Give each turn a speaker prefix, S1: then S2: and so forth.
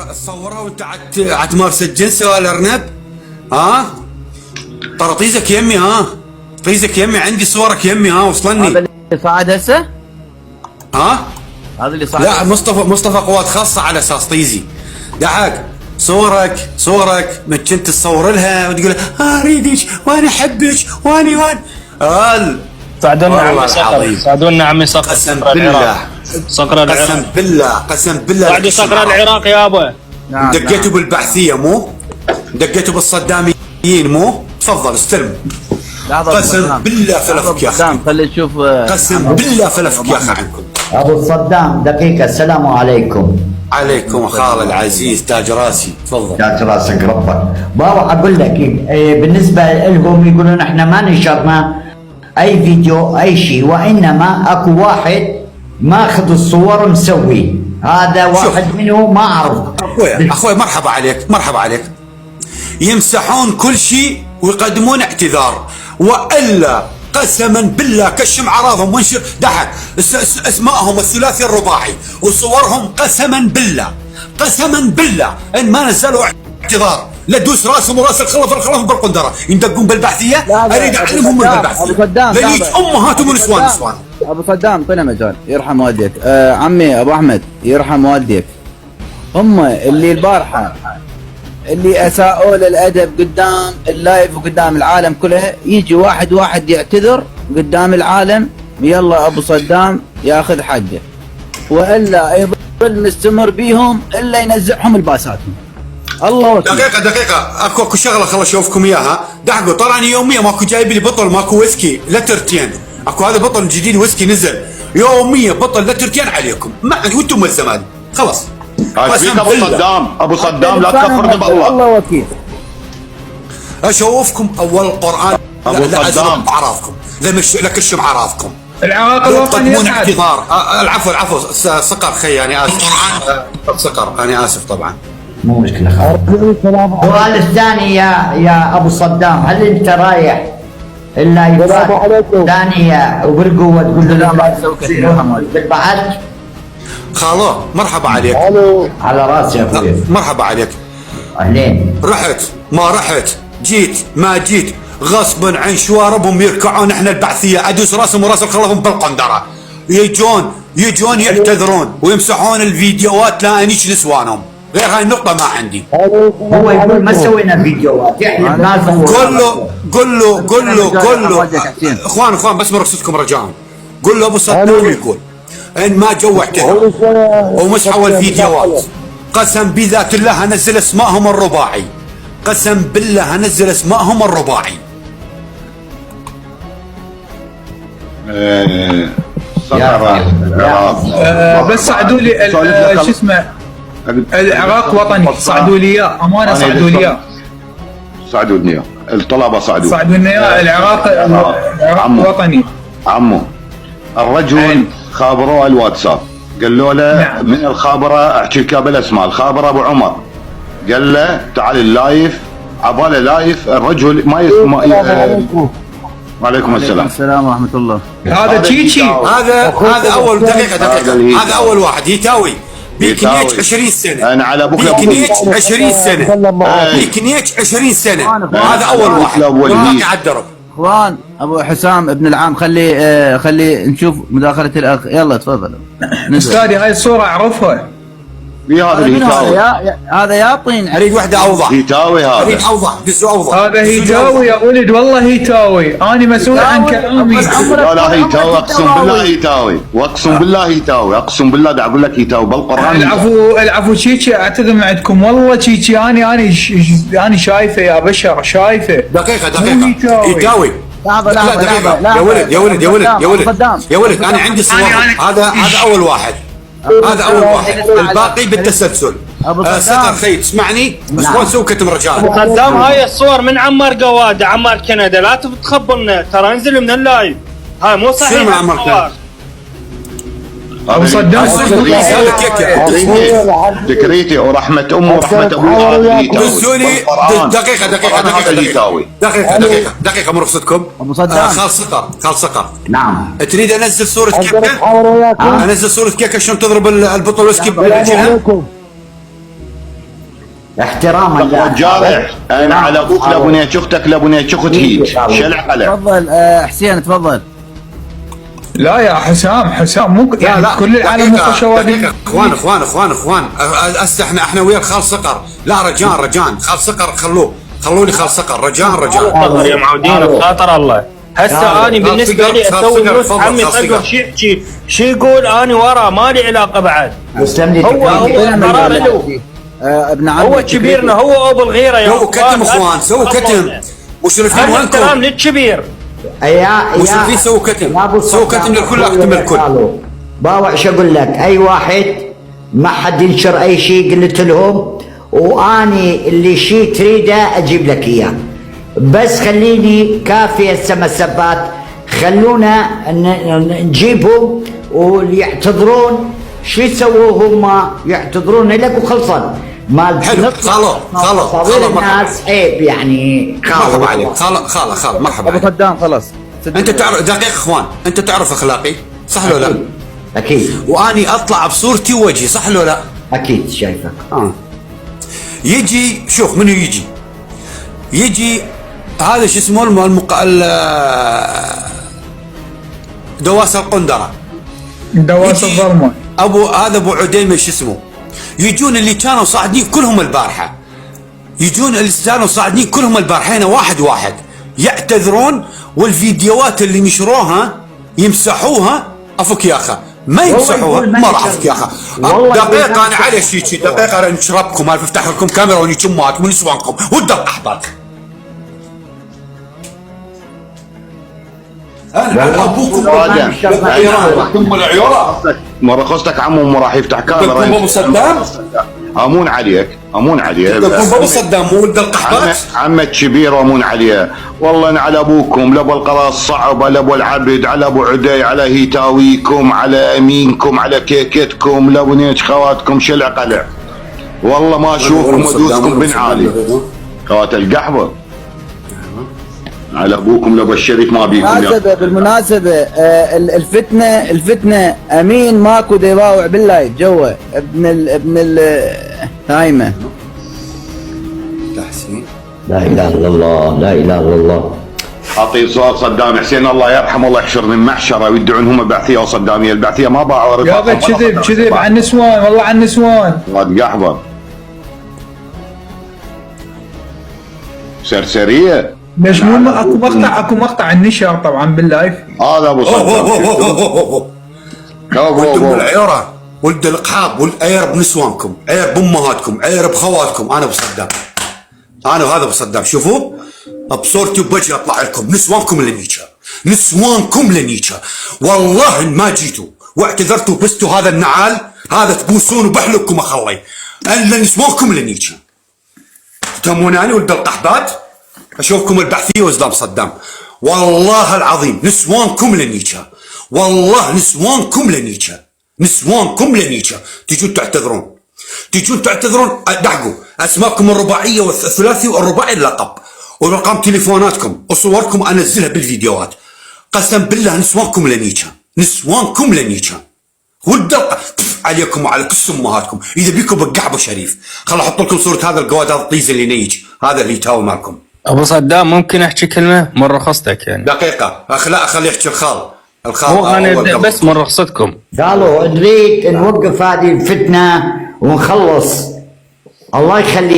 S1: تصورها وانت عتمارس الجنس يا الارنب؟ ها؟ طرطيزك يمي، ها؟ طرطيزك يمي، عندي صورك يمي، ها وصلني.
S2: هذا اللي صعد هسه؟
S1: ها؟
S2: هذا اللي صعد؟
S1: لا، مصطفى قوات خاصة على اساس طيزي. دعك صورك ما كنت تصور لها وتقول لها اريدك وانا احبك واني
S3: ساعدونا عمي صقر، ساعدونا عمي صقر.
S1: قسم بالله،
S3: صقر العراق،
S1: قسم بالله
S3: بعد صقر العراق يابا.
S2: نعم.
S1: دقيتوا بالبعثية مو؟ دقيتوا بالصداميين مو؟ تفضل استلم. قسم بالله فلفك يا اخي،
S2: خلي نشوف.
S1: قسم بالله فلفك يا اخي عنكم.
S4: ابو صدام دقيقة، السلام عليكم.
S1: عليكم خال العزيز، تاج راسي، تفضل.
S4: تاج راسك ربك. بابا اقول لك بالنسبة لهم يقولون احنا ما نشرنا اي فيديو اي شيء، وانما اكو واحد ماخذ الصور مسوي، هذا واحد منه ما اعرف.
S1: اخوي مرحبا عليك. يمسحون كل شيء ويقدمون اعتذار، والا قسما بالله كشم اعراضهم وانشر دحك اسمائهم الثلاثي الرباعي وصورهم، قسما بالله ان ما نزلوا اعتذار لا تدوس راسهم وراس الخلف بالقندره، يندقون بالبعثيه. اريد اعلمهم من بالبعثيه ليش امهاتهم ونسوان.
S2: ابو صدام طلع مجال يرحم والديك. عمي ابو احمد يرحم والديك، هم اللي البارحه اللي اساءوا للادب قدام اللايف وقدام العالم كله، يجي واحد يعتذر قدام العالم، يلا ابو صدام ياخذ حقه، والا يظل مستمر بيهم الا ينزعهم الباساتهم. الله وكيل.
S1: دقيقة اكو شغلة خل اشوفكم اياها. دحقوا طلعني يوميا ماكو جايب لي بطل، ماكو ويسكي لترتين، اكو هذا بطل جديد ويسكي نزل يوميا بطل لترتين عليكم، ما وانتم الزمان خلاص.
S5: فيك ابو صدام لا تكفرني بالله.
S2: الله وكيل.
S1: اشوفكم اول قران
S5: ابو صدام
S1: اعراضكم لكشم اعراضكم.
S3: العراق الوطني
S1: تقدمون اعتذار. العفو صقر خي، انا اسف. صقر انا اسف طبعا.
S4: مو مشكلة. السؤال الثاني يا ابو صدام، هل انت رايح الا يفات ثانية وبالقوة تقول له بالبعث؟
S1: خالو مرحبا عليك.
S4: على راسي يا اخوي.
S1: مرحبا عليك.
S4: اهلين.
S1: رحت ما رحت، جيت ما جيت، غصبا عن شواربهم يركعون احنا البعثيه، ادوس راسهم وراس الخلفهم بالقندره، يجون يعتذرون ويمسحون الفيديوات لا انيش نسوانهم، غير هاي النقطه ما عندي.
S4: هو يقول ما سوينا فيديوهات، احنا ما
S1: قل له اخوان بس برصدكم رجاء، قل له ابو صدام يقول ان ما جو اعتذر ومسحوا الفيديوات، قسم بذات الله هنزل اسمائهم الرباعي، قسم بالله هنزل اسمائهم الرباعي.
S3: بس صعدوا لي شو اسمه العراق وطني، صعدوا لي اياه امانه، صعدوا لي اياه.
S5: صعدوا لي الطلبه، صعدوا
S3: لنا اياه. العراق وطني
S5: عمو. الرجل خابروه الواتساب، قالوا له من الخابره احكي لك بالاسماء، الخابره ابو عمر، قال له تعال اللايف، عباله لايف، الرجل ما يسمع. وعليكم السلام.
S2: السلام ورحمه الله.
S3: هذا تشيتشي،
S1: هذا اول دقيقه، هذا اول واحد يتاوي بيكنيتش 20 سنه.
S5: انا على ابوك
S1: بيكنيتش 20 سنه، بيكنيتش 20 سنه، هذا اول واحد باقي على الدرب.
S2: اخوان ابو حسام ابن العام، خلي نشوف مداخله الاخ، يلا تفضل.
S3: استاذي هاي الصوره اعرفها.
S5: هذا الهيتاوي،
S2: هذا يابطين.
S1: اريد وحده اوضح.
S5: هيتاوي هذا،
S1: اريد اوضح، دسوا اوضح.
S3: هذا هيتاوي يا ولد، والله هيتاوي، انا مسؤول عن كلامي.
S5: لا هيتاوي، اقسم بالله هيتاوي، واقسم بالله هيتاوي، اقسم بالله دا اقول لك هيتاوي بالقران.
S3: العفو تشيتشي، اعتذر من عندكم والله تشيتشي، انا شايفه يا بشر، شايفه.
S1: دقيقه هيتاوي.
S2: لا
S1: يا ولد انا عندي صور. هذا اول واحد، الباقي بالتسلسل. صقر خي تسمعني بس ما نسوي كتم رجال.
S3: صدام هاي الصور من عمار قواده، عمار كندا، لا تتخبلنا ترى، انزل من اللايف، هاي مو صحيح.
S1: شنو عمار كندا؟
S3: ابو صدام
S5: ذكريتي ورحمه امي ورحمه ابوي.
S1: دسولي دقيقه من رخصتكم.
S2: ابو صدام
S1: خال صقر
S4: نعم.
S1: تريد انزل صوره كيكه؟ انزل صوره كيكه عشان تضرب البطل ويسكي بالجهه؟
S4: احتراما
S5: جارح انا على ابوك لابنيت اختك لابنيت اخت هيك شلع قلع.
S2: تفضل حسين تفضل.
S3: لا يا حسام مو يعني كل العالم مو خشوادي.
S1: اخوان هسه احنا ويا خال صقر. لا رجان خال صقر خلوا لي خال صقر رجان
S6: صقر يا معودين بخاطر الله. هسه اني بالنسبه لي اسوي نص عمي صقر شو يحكي شو يقول اني ورا ما لي علاقه بعد. هو
S2: ابن عمي
S6: هو كبيرنا هو ابو الغيره يا
S1: سووا كتم اخوان سووا كتم. مشرفين وينكم؟
S6: احترام للكبير.
S1: مشرفين سووا كتم للكل اختم الكل.
S4: باوع شو اقول لك اي واحد ما حد ينشر اي شيء قلت لهم واني اللي شيء تريده اجيب لك اياه بس خليني كافي هسه مسبات خلونا نجيبهم واللي يعتذرون شو يسووا هم يعتذرون لك وخلصا ما
S1: حلو خلاص
S4: الناس عيب يعني
S1: مرحبا عليك خاله مرحبا
S2: ابو صدام خلاص.
S1: انت تعرف دقيق اخوان انت تعرف اخلاقي صح لو لا؟
S4: اكيد
S1: واني اطلع بصورتي ووجهي صح لو لا؟
S4: اكيد شايفك.
S1: يجي شوف منو يجي هذا شو اسمه دواس القندره
S3: دواس الظلمه
S1: هذا ابو عديمه شو اسمه يجون اللي كانوا صاعدين كلهم البارحه هنا واحد يعتذرون والفيديوهات اللي نشروها يمسحوها افك يا اخا ما يمسحوها ما راح افك يا اخا. دقيقه انا على شيء دقيقه انا نشربكم انا بفتح لكم كاميرا ونشمات من نسوانكم ودق احباط. انا ابوكم ام العيوره
S5: مره خصتك عمو راح يفتح كاميرا
S1: ابو صدام
S5: امون عليه
S1: ابو صدام مو ولد القحبات
S5: عمك كبير وامون عليه. والله انا على ابوكم لابو القراص الصعب على ابو العبد على ابو عدي على هيتاويكم على امينكم على كيكتكم لابنيت خواتكم شلع قلع. والله ما اشوفكم وادوسكم بن عالي خوات القحبه على ابوكم لابو الشريف ما بيكم.
S2: بالمناسبه الفتنه امين ماكو يباوع باللايف جوا ابن الهايمه
S1: تحسين.
S4: لا اله الا الله
S5: اعطي سؤال صدام حسين الله يرحمه الله يحشرني المحشره ويدعون هم بعثيه وصداميه البعثيه ما باعوا
S3: يابا كذب على النسوان والله على النسوان
S5: واد قحبه سرسريه.
S3: ليش مو اكو مقطع النشر طبعا باللايف.
S5: هذا ابو صدام
S1: ولد العيره ولد القحاب عير بنسوانكم عير بامهاتكم عير بخواتكم. انا ابو صدام انا وهذا ابو صدام شوفوا بصورتي وبوجهي اطلع لكم نسوانكم لنيكا والله ان ما جيتوا واعتذرتوا بستوا هذا النعال هذا تبوسون وبحلقكم اخلي الا نسوانكم لنيكا. تهموناني ولد القحبات اشوفكم البعثيه وزلام صدام والله العظيم نسوانكم لنيكا والله نسوانكم لنيكا تجون تعتذرون دعقوا اسماءكم الرباعيه والثلاثي والرباعي اللقب ورقم تليفوناتكم وصوركم انزلها بالفيديوهات. قسم بالله نسوانكم لنيكا والدلقه عليكم وعلى كل امهاتكم. اذا بيكم بالقعبه شريف خل احط لكم صوره هذا القواد هذا الطيز اللي نيج هذا اللي يتهاوى معكم.
S6: ابو صدام ممكن احكي كلمه من رخصتك يعني
S1: دقيقه لا خليه يحكي الخال
S6: مو انا بس من رخصتكم.
S4: قالوا نريد نوقف هذه الفتنه ونخلص الله يخلي